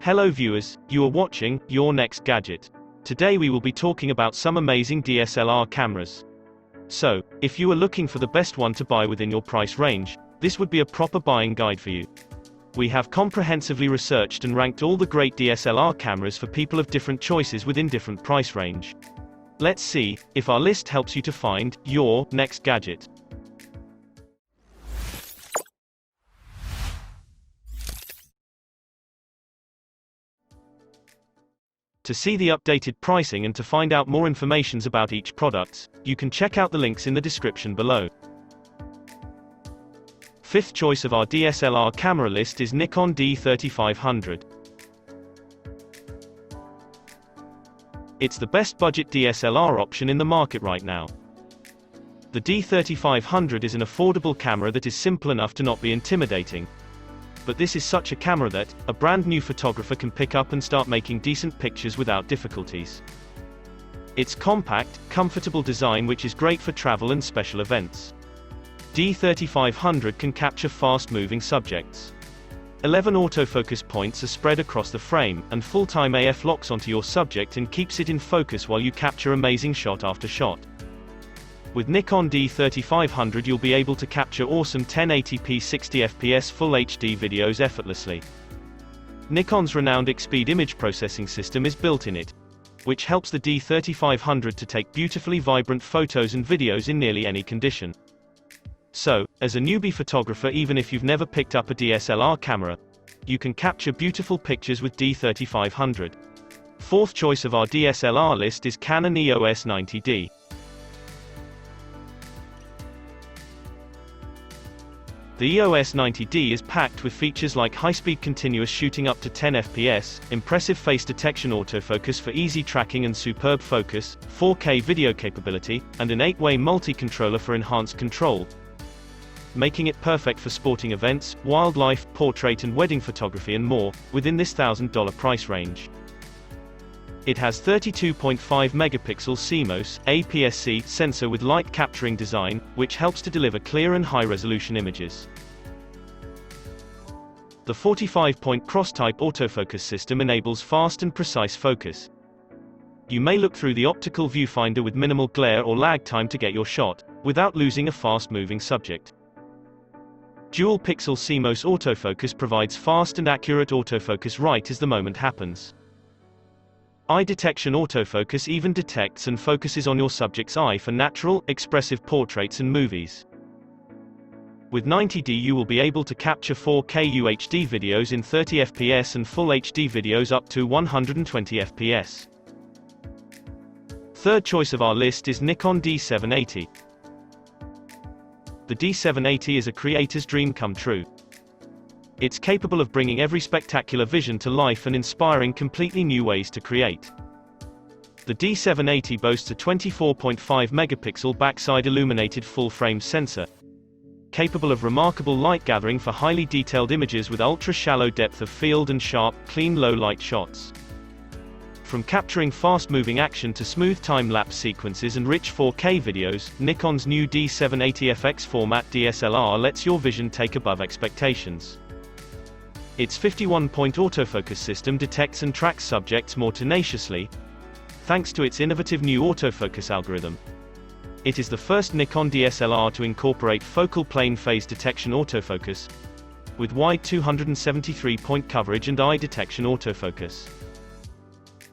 Hello viewers, you are watching Your Next Gadget. Today we will be talking about some amazing DSLR cameras. So, if you are looking for the best one to buy within your price range, this would be a proper buying guide for you. We have comprehensively researched and ranked all the great DSLR cameras for people of different choices within different price range. Let's see if our list helps you to find your next gadget. To see the updated pricing and to find out more information about each product, you can check out the links in the description below. Fifth choice of our DSLR camera list is Nikon D3500. It's the best budget DSLR option in the market right now. The D3500 is an affordable camera that is simple enough to not be intimidating. But this is such a camera that a brand new photographer can pick up and start making decent pictures without difficulties. Its compact, comfortable design which is great for travel and special events. D3500 can capture fast-moving subjects. 11 autofocus points are spread across the frame, and full-time AF locks onto your subject and keeps it in focus while you capture amazing shot after shot. With Nikon D3500 you'll be able to capture awesome 1080p 60fps Full HD videos effortlessly. Nikon's renowned X-Speed image processing system is built in it, which helps the D3500 to take beautifully vibrant photos and videos in nearly any condition. So, as a newbie photographer, even if you've never picked up a DSLR camera, you can capture beautiful pictures with D3500. Fourth choice of our DSLR list is Canon Eos 90D. The EOS 90D is packed with features like high-speed continuous shooting up to 10 fps, impressive face detection autofocus for easy tracking and superb focus, 4K video capability, and an 8-way multi-controller for enhanced control, making it perfect for sporting events, wildlife, portrait and wedding photography and more, within this $1,000 price range. It has 32.5 megapixel CMOS, APS-C sensor with light capturing design, which helps to deliver clear and high-resolution images. The 45-point cross-type autofocus system enables fast and precise focus. You may look through the optical viewfinder with minimal glare or lag time to get your shot, without losing a fast-moving subject. Dual-pixel CMOS autofocus provides fast and accurate autofocus right as the moment happens. Eye detection autofocus even detects and focuses on your subject's eye for natural, expressive portraits and movies. With 90D you will be able to capture 4K UHD videos in 30 fps and Full HD videos up to 120 fps. Third choice of our list is Nikon D780. The D780 is a creator's dream come true. It's capable of bringing every spectacular vision to life and inspiring completely new ways to create. The D780 boasts a 24.5 megapixel backside illuminated full-frame sensor, capable of remarkable light gathering for highly detailed images with ultra-shallow depth of field and sharp, clean low-light shots. From capturing fast-moving action to smooth time-lapse sequences and rich 4K videos, Nikon's new D780 FX format DSLR lets your vision take above expectations. Its 51-point autofocus system detects and tracks subjects more tenaciously, thanks to its innovative new autofocus algorithm. It is the first Nikon DSLR to incorporate focal plane phase detection autofocus, with wide 273-point coverage and eye detection autofocus.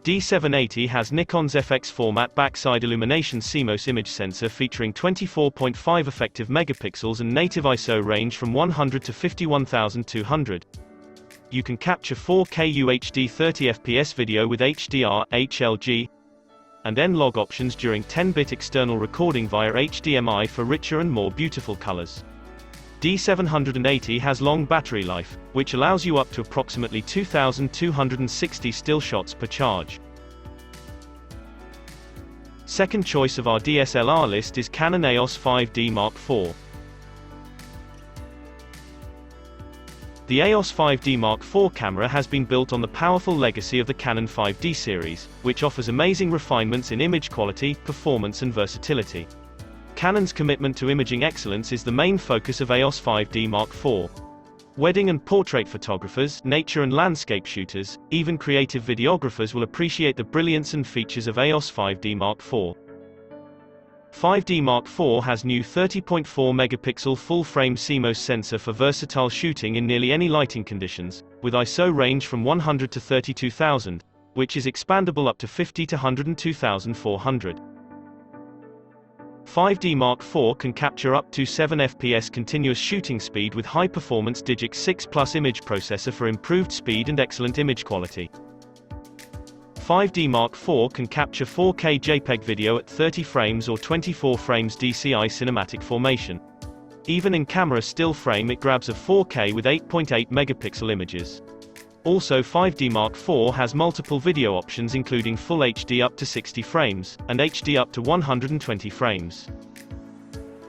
D780 has Nikon's FX format backside illumination CMOS image sensor featuring 24.5 effective megapixels and native ISO range from 100 to 51,200. You can capture 4K UHD 30 fps video with HDR, HLG, and N-Log options during 10-bit external recording via HDMI for richer and more beautiful colors. D780 has long battery life, which allows you up to approximately 2,260 still shots per charge. Second choice of our DSLR list is Canon Eos 5D Mark IV. The Eos 5D Mark IV camera has been built on the powerful legacy of the Canon 5D series, which offers amazing refinements in image quality, performance and versatility. Canon's commitment to imaging excellence is the main focus of Eos 5D Mark IV. Wedding and portrait photographers, nature and landscape shooters, even creative videographers will appreciate the brilliance and features of EOS 5D Mark IV. 5D Mark IV has new 30.4 megapixel full-frame CMOS sensor for versatile shooting in nearly any lighting conditions, with ISO range from 100 to 32,000, which is expandable up to 50 to 102,400. 5D Mark IV can capture up to 7 fps continuous shooting speed with high-performance Digic 6 Plus image processor for improved speed and excellent image quality. 5D Mark IV can capture 4K JPEG video at 30 frames or 24 frames DCI cinematic formation. Even in camera still frame it grabs a 4K with 8.8 megapixel images. Also 5D Mark IV has multiple video options including Full HD up to 60 frames, and HD up to 120 frames.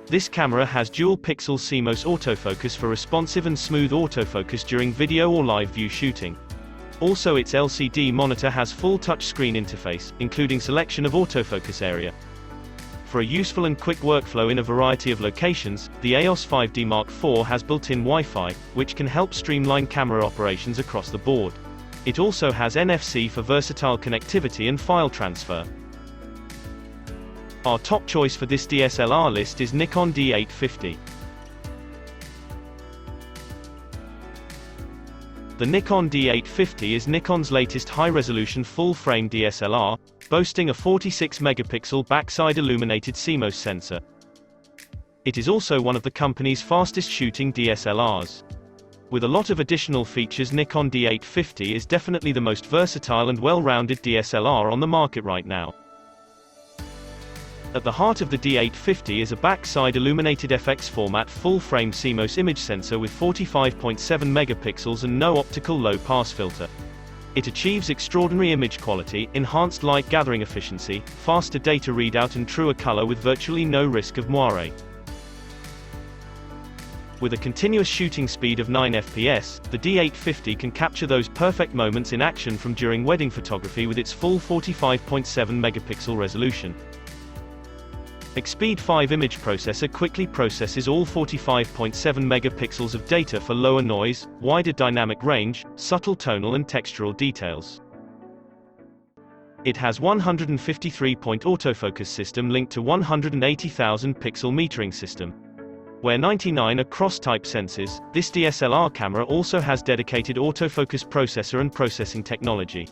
This camera has dual-pixel CMOS autofocus for responsive and smooth autofocus during video or live view shooting. Also its LCD monitor has full touchscreen interface, including selection of autofocus area. For a useful and quick workflow in a variety of locations, the EOS 5D Mark IV has built-in Wi-Fi, which can help streamline camera operations across the board. It also has NFC for versatile connectivity and file transfer. Our top choice for this DSLR list is Nikon D850. The Nikon D850 is Nikon's latest high-resolution full-frame DSLR, boasting a 46-megapixel backside illuminated CMOS sensor. It is also one of the company's fastest-shooting DSLRs. With a lot of additional features, Nikon D850 is definitely the most versatile and well-rounded DSLR on the market right now. At the heart of the D850 is a backside illuminated FX format full-frame CMOS image sensor with 45.7 megapixels and no optical low-pass filter. It achieves extraordinary image quality, enhanced light gathering efficiency, faster data readout and truer color with virtually no risk of moire. With a continuous shooting speed of 9 fps, the D850 can capture those perfect moments in action from during wedding photography with its full 45.7 megapixel resolution. Xpeed 5 image processor quickly processes all 45.7 megapixels of data for lower noise, wider dynamic range, subtle tonal and textural details. It has 153-point autofocus system linked to 180,000 pixel metering system. Where 99 are cross-type sensors, this DSLR camera also has dedicated autofocus processor and processing technology.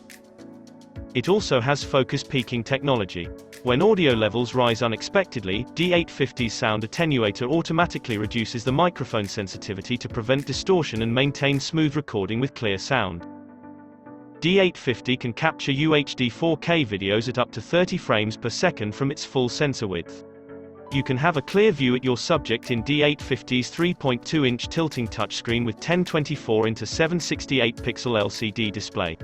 It also has focus peaking technology. When audio levels rise unexpectedly, D850's sound attenuator automatically reduces the microphone sensitivity to prevent distortion and maintain smooth recording with clear sound. D850 can capture UHD 4K videos at up to 30 frames per second from its full sensor width. You can have a clear view at your subject in D850's 3.2-inch tilting touchscreen with 1024x768 pixel LCD display.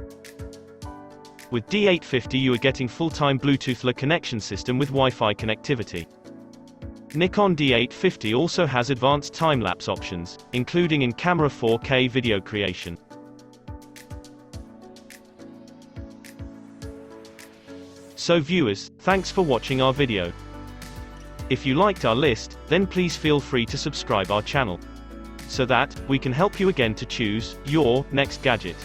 With D850 you are getting full-time Bluetooth LE connection system with Wi-Fi connectivity. Nikon D850 also has advanced time-lapse options, including in-camera 4K video creation. So viewers, thanks for watching our video. If you liked our list, then please feel free to subscribe our channel, so that we can help you again to choose your next gadget.